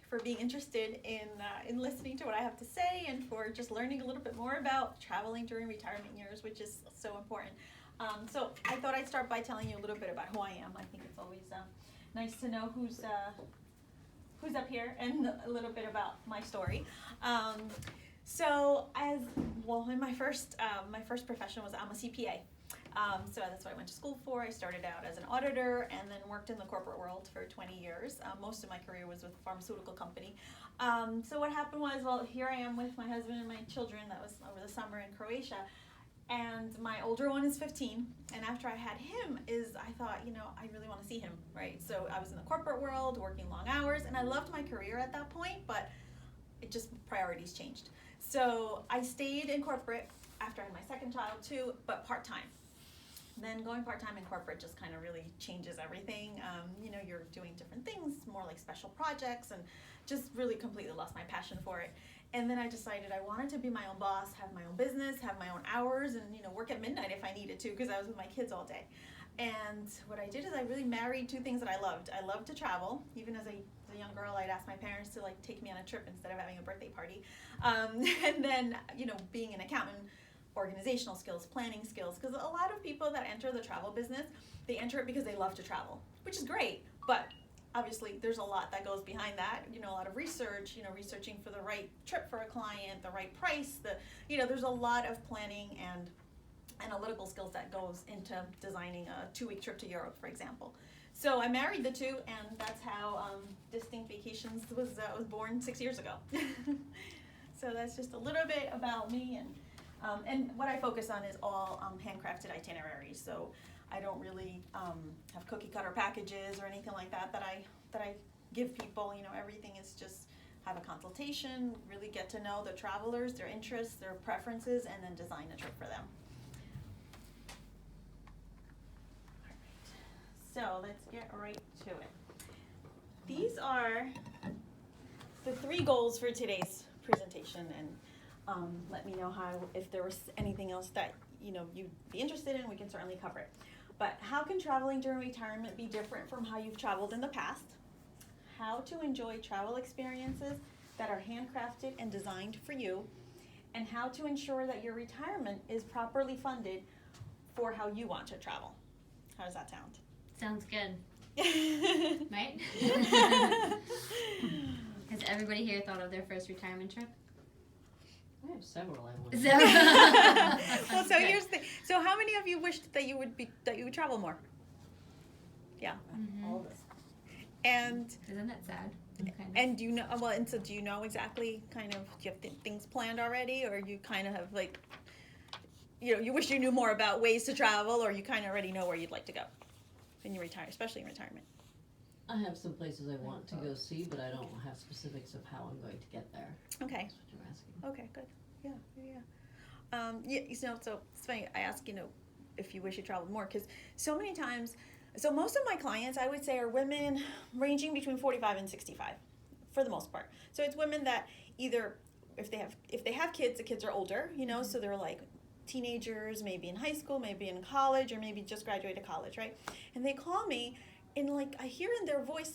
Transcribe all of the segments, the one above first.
for being interested in listening to what I have to say and for just learning a little bit more about traveling during retirement years, which is so important. So I thought I'd start by telling you a little bit about who I am. I think it's always nice to know who's up here and a little bit about my story. So in my first profession was I'm a CPA. So that's what I went to school for. I started out as an auditor and then worked in the corporate world for 20 years. Most of my career was with a pharmaceutical company. So what happened was, here I am with my husband and my children. That was over the summer in Croatia. And my older one is 15. And after I had him, I thought, I really want to see him, right? So I was in the corporate world, working long hours, and I loved my career at that point, but it just, priorities changed. So I stayed in corporate after I had my second child too, but part-time. Then going part-time in corporate just kind of really changes everything. You're doing different things, more like special projects, and just really completely lost my passion for it. And then I decided I wanted to be my own boss, have my own business, have my own hours, and work at midnight if I needed to, because I was with my kids all day. And what I did is I really married two things that I loved. I loved to travel. Even as a young girl, I'd ask my parents to take me on a trip instead of having a birthday party. And then being an accountant, organizational skills, planning skills, because a lot of people that enter the travel business, they enter it because they love to travel, which is great, but obviously there's a lot that goes behind that, a lot of research, researching for the right trip for a client, the right price, there's a lot of planning and analytical skills that goes into designing a 2-week trip to Europe, for example. So I married the two, and that's how Distinct Vacations was born 6 years ago. So that's just a little bit about me, and what I focus on is all handcrafted itineraries. So I don't really have cookie cutter packages or anything like that I give people. Everything is just have a consultation, really get to know the travelers, their interests, their preferences, and then design a trip for them. So let's get right to it. These are the 3 goals for today's presentation, and let me know if there was anything else that you'd be interested in. We can certainly cover it. But how can traveling during retirement be different from how you've traveled in the past? How to enjoy travel experiences that are handcrafted and designed for you, and how to ensure that your retirement is properly funded for how you want to travel. How does that sound? Sounds good. Right? Has everybody here thought of their first retirement trip? I have several. Well, so here's the thing. So how many of you wished that you would travel more? Yeah. Mm-hmm. All of us. And isn't that sad? And do you know? Well, and so do you know exactly kind of? Do you have things planned already, or you kind of have you wish you knew more about ways to travel, or you kind of already know where you'd like to go when you retire, especially in retirement? I have some places I want to go see, but I don't have specifics of how I'm going to get there. Okay. That's what you're asking. Okay, good. Yeah. So it's funny. I ask, if you wish you traveled more, because so many times, so most of my clients, I would say, are women ranging between 45 and 65, for the most part. So it's women that either, if they have kids, the kids are older, mm-hmm. So they're like teenagers, maybe in high school, maybe in college, or maybe just graduated college, right? And they call me. And I hear in their voice,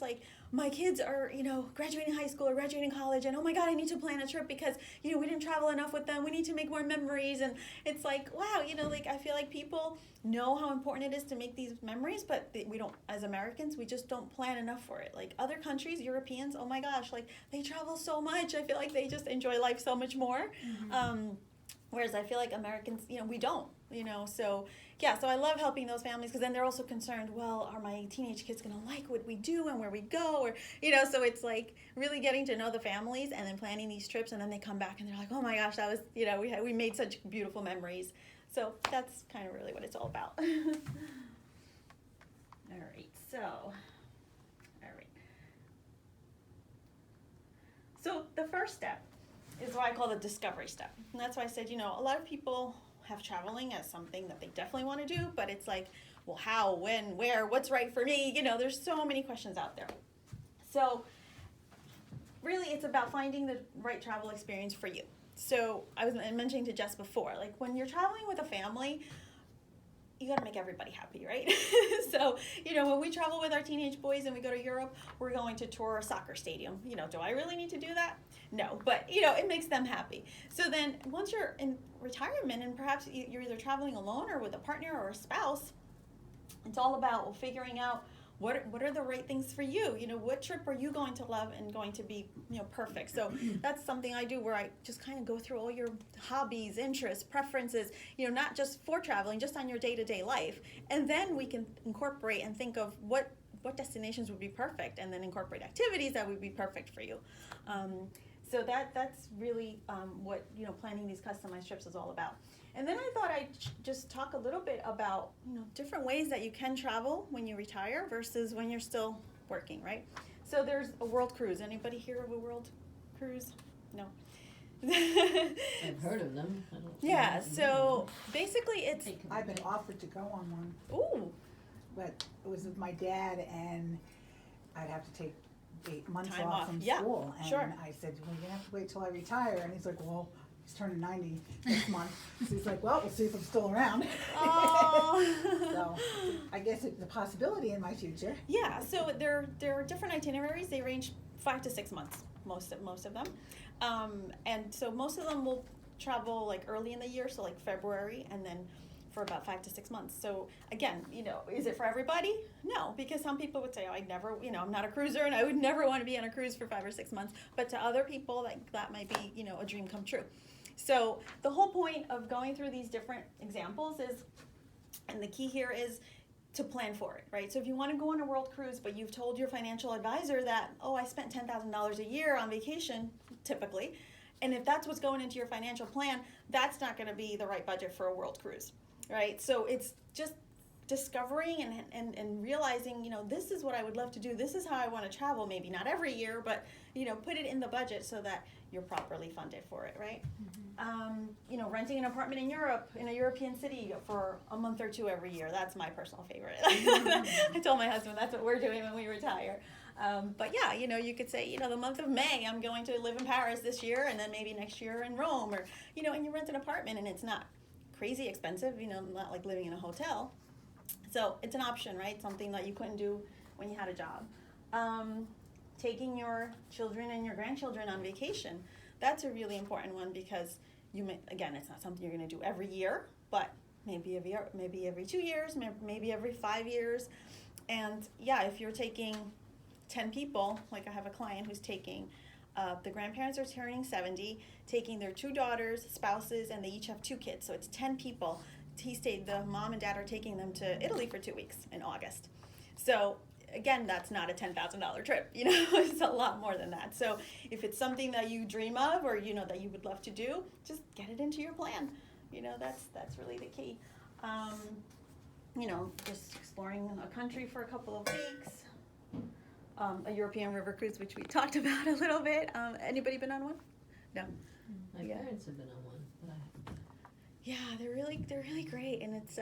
my kids are, graduating high school or graduating college, and oh my God, I need to plan a trip because, we didn't travel enough with them. We need to make more memories. And it's wow, I feel like people know how important it is to make these memories, but we don't, as Americans, we just don't plan enough for it. Other countries, Europeans, oh my gosh, they travel so much. I feel like they just enjoy life so much more. Mm-hmm. Whereas I feel like Americans, we don't, so yeah, so I love helping those families, because then they're also concerned, well, are my teenage kids going to like what we do and where we go, or, so it's really getting to know the families and then planning these trips, and then they come back and they're like, oh my gosh, that was, we made such beautiful memories. So that's kind of really what it's all about. All right, so the first step is what I call the discovery step. And that's why I said, a lot of people have traveling as something that they definitely want to do, but it's well, how, when, where, what's right for me? There's so many questions out there. So really it's about finding the right travel experience for you. So I was mentioning to Jess before, when you're traveling with a family, you got to make everybody happy, right? So, you know, when we travel with our teenage boys and we go to Europe, we're going to tour a soccer stadium. You know, do I really need to do that? No, but, you know, it makes them happy. So then once you're in retirement and perhaps you're either traveling alone or with a partner or a spouse, it's all about figuring out what are the right things for you? You know, what trip are you going to love and going to be, you know, perfect? So that's something I do where I just kind of go through all your hobbies, interests, preferences, you know, not just for traveling, just on your day-to-day life. And then we can incorporate and think of what destinations would be perfect, and then incorporate activities that would be perfect for you. So that's really what, you know, planning these customized trips is all about. And then I thought I'd just talk a little bit about, you know, different ways that you can travel when you retire versus when you're still working, right? So there's a world cruise. Anybody hear of a world cruise? No. I've heard of them. I don't Yeah, know. so basically it's, I've been offered to go on one, ooh, but it was with my dad, and I'd have to take 8 months Time off off. from Yeah, school. And sure. I said, well, you're gonna have to wait till I retire. And he's like, well, he's turning 90 this month. So he's like, well, we'll see if I'm still around. oh. So I guess it's a possibility in my future. Yeah, so there are different itineraries. They range 5 to 6 months, most of them, and so most of them will travel like early in the year, so like February, and then for about 5 to 6 months. So again, you know, is it for everybody? No, because some people would say, oh, I'd never, you know, I'm not a cruiser and I would never want to be on a cruise for 5 or 6 months. But to other people, that might be, you know, a dream come true. So the whole point of going through these different examples is, and the key here is to plan for it, right? So if you want to go on a world cruise, but you've told your financial advisor that, oh, I spent $10,000 a year on vacation, typically, and if that's what's going into your financial plan, that's not going to be the right budget for a world cruise, right? So it's just discovering and realizing, you know, this is what I would love to do. This is how I want to travel, maybe not every year, but, you know, put it in the budget so that you're properly funded for it, right? You know, renting an apartment in Europe, in a European city for a month or two every year. That's my personal favorite. I told my husband that's what we're doing when we retire. But yeah, you know, you could say, you know, the month of May, I'm going to live in Paris this year, and then maybe next year in Rome, or, you know, and you rent an apartment and it's not crazy expensive, you know, not like living in a hotel. So it's an option, right? Something that you couldn't do when you had a job. Taking your children and your grandchildren on vacation. That's a really important one because you may, again, it's not something you're going to do every year, but maybe every 2 years, maybe every 5 years. And yeah, if you're taking 10 people, like I have a client who's taking, the grandparents are turning 70, taking their 2 daughters, spouses, and they each have 2 kids. So it's 10 people. The mom and dad are taking them to Italy for 2 weeks in August. So again, that's not a $10,000 trip, you know, it's a lot more than that. So if it's something that you dream of or, you know, that you would love to do, just get it into your plan. You know, that's really the key. You know, just exploring a country for a couple of weeks. A European river cruise, which we talked about a little bit. Anybody been on one? No. My Yeah. parents have been on one, but I haven't. Yeah, they're really great, and it's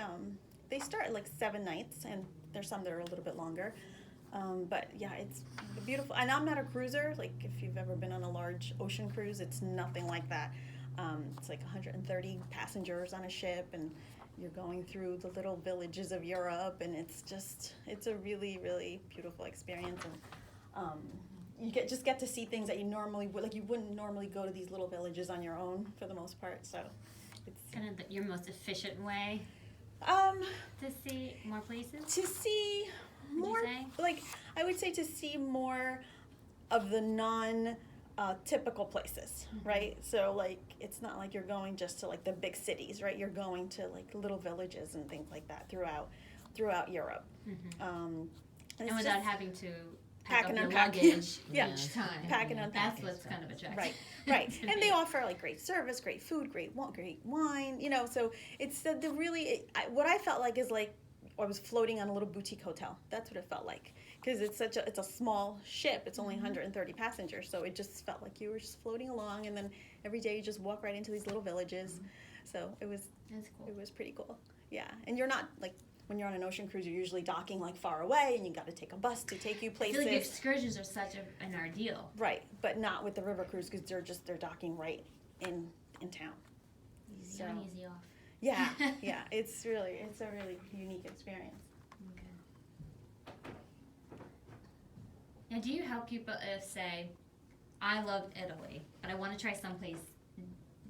they start at like 7 nights, and there's some that are a little bit longer. But yeah, it's beautiful. And I'm not a cruiser. Like if you've ever been on a large ocean cruise, it's nothing like that. It's like 130 passengers on a ship, and you're going through the little villages of Europe, and it's a really beautiful experience. And you get to see things that you normally would, like you wouldn't normally go to these little villages on your own for the most part. So it's Kind of your most efficient way to see more places? to see Would you more, say? like I would say to see more of the non typical places, right? So like it's not like you're going just to like the big cities, right? You're going to like little villages and things like that throughout Europe. And it's without just having to pack pack up and your unpack. luggage Yeah. each time. Pack and unpack. That's what's kind of attractive. Right. to And me. they offer like great service, great food, great wine, you know, so it's the really, what I felt like is like, I was floating on a little boutique hotel. That's what it felt like. Because it's a small ship. It's only 130 passengers. So it just felt like you were just floating along, and then every day you just walk right into these little villages. So That's cool. it was pretty cool. Yeah. And you're not like, when you're on an ocean cruise, you're usually docking like far away, and you got to take a bus to take you I places. feel like the excursions are such an ordeal. Right, but not with the river cruise because they're docking right in town. Easy So- on, easy off. Yeah, yeah, it's a really unique experience. Now, do you help people if, say, I love Italy, but I want to try someplace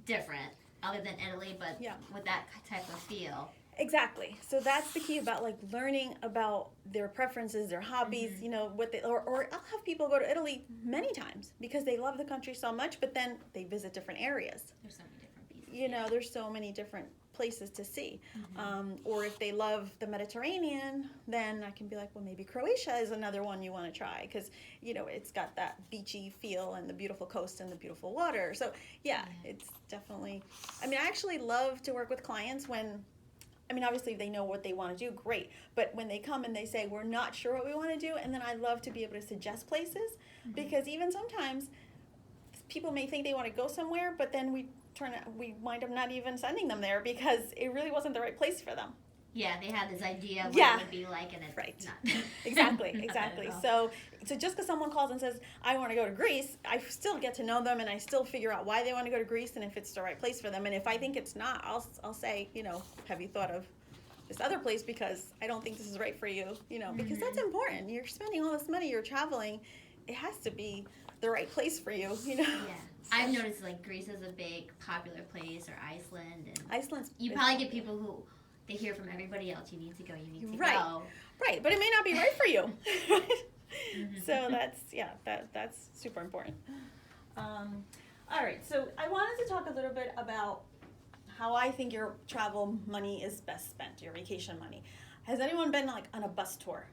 different other than Italy, but Yeah. with that type of feel? Exactly. So that's the key about like learning about their preferences, their hobbies, you know, what they, or I'll have people go to Italy many times because they love the country so much, but then they visit different areas. There's so many different pieces. You know, there's so many different places to see. Or if they love the Mediterranean, then I can be like, well, maybe Croatia is another one you want to try because, you know, it's got that beachy feel and the beautiful coast and the beautiful water. So, yeah, it's definitely, I mean, I actually love to work with clients when, I mean, obviously they know what they want to do, great. But when they come and they say, we're not sure what we want to do, and then I love to be able to suggest places because even sometimes people may think they want to go somewhere, but then we wind up not even sending them there because it really wasn't the right place for them. Yeah, they had this idea of what Yeah. it would be like, and it's Right. not. Exactly, Not exactly. at all. So just because someone calls and says, I want to go to Greece, I still get to know them and I still figure out why they want to go to Greece and if it's the right place for them. And if I think it's not, I'll say, you know, have you thought of this other place because I don't think this is right for you, you know, because that's important. You're spending all this money, you're traveling, it has to be the right place for you, you know. Yeah. I've noticed like Greece is a big popular place, or Iceland, and Iceland's you probably get people who they hear from everybody else. You need to go. You need to Right. go. Right, but it may not be right for you. So that's super important. All right, so I wanted to talk a little bit about how I think your travel money is best spent, your vacation money. Has anyone been like on a bus tour,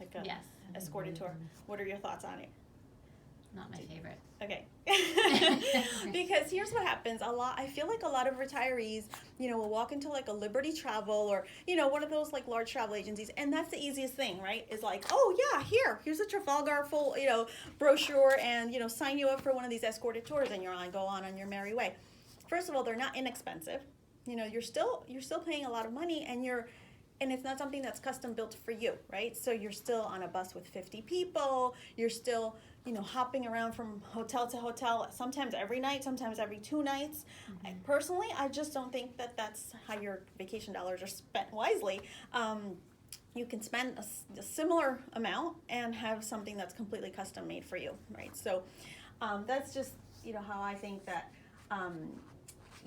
like a Yes. escorted tour? What are your thoughts on it? Not my favorite. Okay. Because here's what happens. I feel like a lot of retirees, you know, will walk into like a Liberty Travel or, you know, one of those like large travel agencies. And that's the easiest thing, right? Is like, oh yeah, here's a Trafalgar full, you know, brochure and, you know, sign you up for one of these escorted tours and go on your merry way. First of all, they're not inexpensive. You know, you're still paying a lot of money and it's not something that's custom built for you, right? So you're still on a bus with 50 people. You're still, you know, hopping around from hotel to hotel, sometimes every night, sometimes every 2 nights. Personally, I just don't think that that's how your vacation dollars are spent wisely. You can spend a similar amount and have something that's completely custom made for you, right? So that's just, you know, how I think that,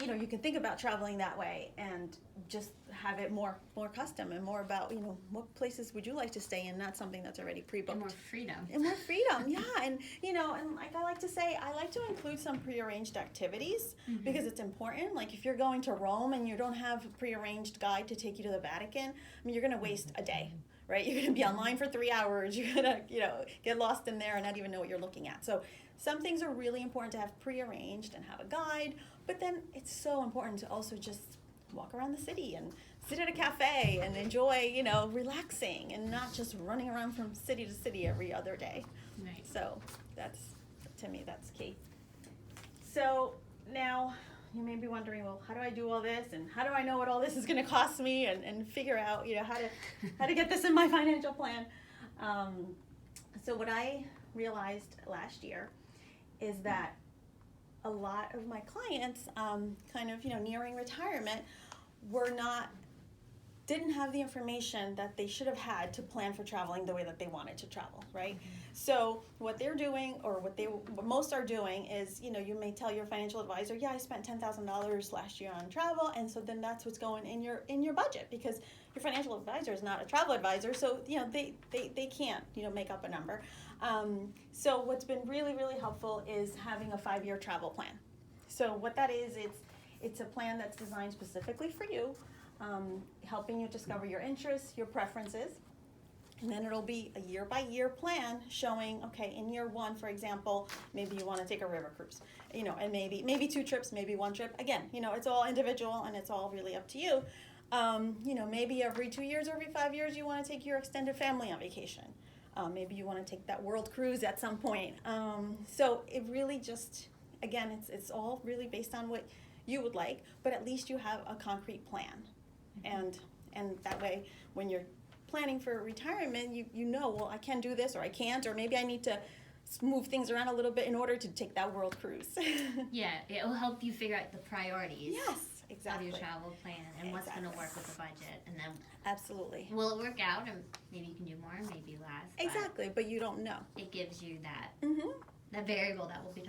you know, you can think about traveling that way and just have it more custom and more about, you know, what places would you like to stay in, not something that's already pre-booked. And more freedom. And more freedom, yeah. And, you know, and like I like to say, I like to include some prearranged activities because it's important. Like if you're going to Rome and you don't have a prearranged guide to take you to the Vatican, I mean, you're going to waste a day, right? You're going to be online for 3 hours. You're going to, you know, get lost in there and not even know what you're looking at. So some things are really important to have prearranged and have a guide, but then it's so important to also just walk around the city and sit at a cafe and enjoy, you know, relaxing and not just running around from city to city every other day. Right. So that's, to me, that's key. So now you may be wondering, well, how do I do all this and how do I know what all this is going to cost me and figure out, you know, how to get this in my financial plan. So what I realized last year is that a lot of my clients, kind of, you know, nearing retirement, didn't have the information that they should have had to plan for traveling the way that they wanted to travel, right? So what they're doing, or what most are doing is, you know, you may tell your financial advisor, yeah, I spent $10,000 last year on travel, and so then that's what's going in your budget, because your financial advisor is not a travel advisor, so, you know, they can't, you know, make up a number. So what's been really, really helpful is having a 5-year travel plan. So what that is, it's a plan that's designed specifically for you, helping you discover your interests, your preferences, and then it'll be a year-by-year plan showing, okay, in year 1, for example, maybe you want to take a river cruise, you know, and maybe 2 trips, maybe 1 trip. Again, you know, it's all individual and it's all really up to you. You know, maybe every 2 years or every 5 years you want to take your extended family on vacation. Maybe you want to take that world cruise at some point. So it really just, again, it's all really based on what you would like, but at least you have a concrete plan. And that way, when you're planning for retirement, you know, well, I can do this or I can't, or maybe I need to move things around a little bit in order to take that world cruise. Yeah, it will help you figure out the priorities. Yes, Exactly. your travel plan and what's going to Exactly. work with the budget, and then Absolutely. will it work out, and maybe you can do more, maybe less. But Exactly, but you don't know. it gives you that Mm-hmm. that variable that will be